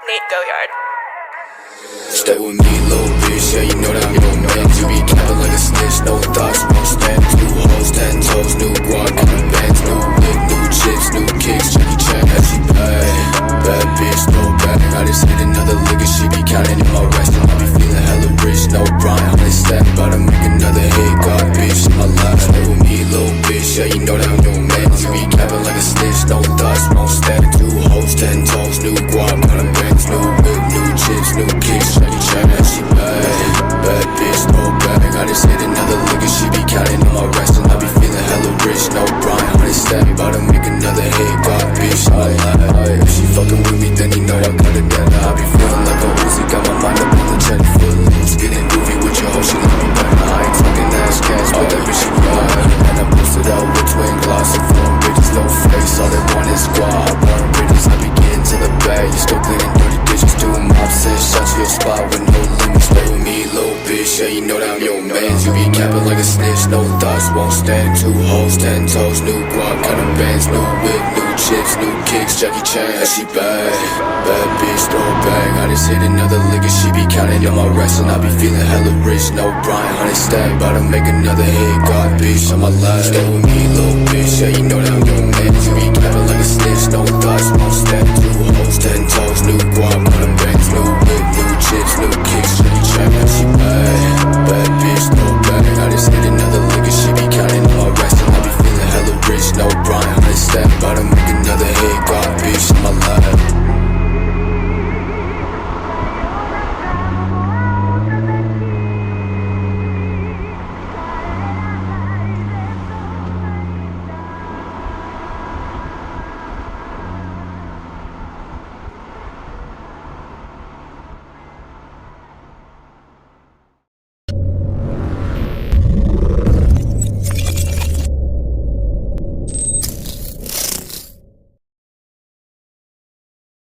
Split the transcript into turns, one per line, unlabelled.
Nate Goyard.
Stay with me, little bitch, yeah, you know that I'm your man. You be capping like a snitch, no thoughts, won't stand. New hoes, 10 toes, new guac, new bands, new whip, new chips, new kicks, Jackie Chan, that she bad bitch, no bag. I just hit another lick and she be counting in my rest. And I be feeling hella rich, no Brian, 100 stack. About to make another hit, God, bitch, in my life. Stay with me, little bitch, yeah, you know that I'm your man. You be capping like a snitch, no thoughts, won't stand. New hoes, 10 toes, new guac, new bands, new whip, new chips, new kicks, Jackie Chan, that she bad bitch, no bag. I just hit another lick and she be counting on my rest. And I be feeling hella rich, no Brian, 100 stack. About to make another hit, God, bitch, in my life. If she fucking with me, then you know I got it down. I be feeling like a Uzi, got my mind up on the check. Foot loose, getting groovy with your hoe, she let me back. I ain't talking ass cash, but that bitch she mine. And I posted out with twin gloss and foreign bitches, no face. All they want is squad, burn bridges. I be getting to the bag, you still cleaning dirty dishes. Doing mob says, shut to your spot with no limits. Stay with me, little bitch, yeah, you know that I'm your man. You be capping like a snitch, no thoughts, won't stand. Two hoes, 10 toes, new guac, kind of bands, new whip, new chips, new kicks, Jackie Chan, yeah, she bad bitch, throw it back. I just hit another lick and she be counting on my rest. And I be feeling hella rich, no Brian, 100 stack. About to make another hit, God, bitch, on my life. Stay with me, little bitch, yeah, you know that I'm your man. You be capping like a snitch, no thoughts, won't stand. Two hoes, 10 toes, new guac, kind of bands, new whip, new chips, new kicks, Jackie Chan, yeah, she bad bitch, throw it back. I just hit another lick and she be counting on my rest. And I be feeling hella rich, no Brian, 100 stack. About to make another hit, God, bitch, in my life.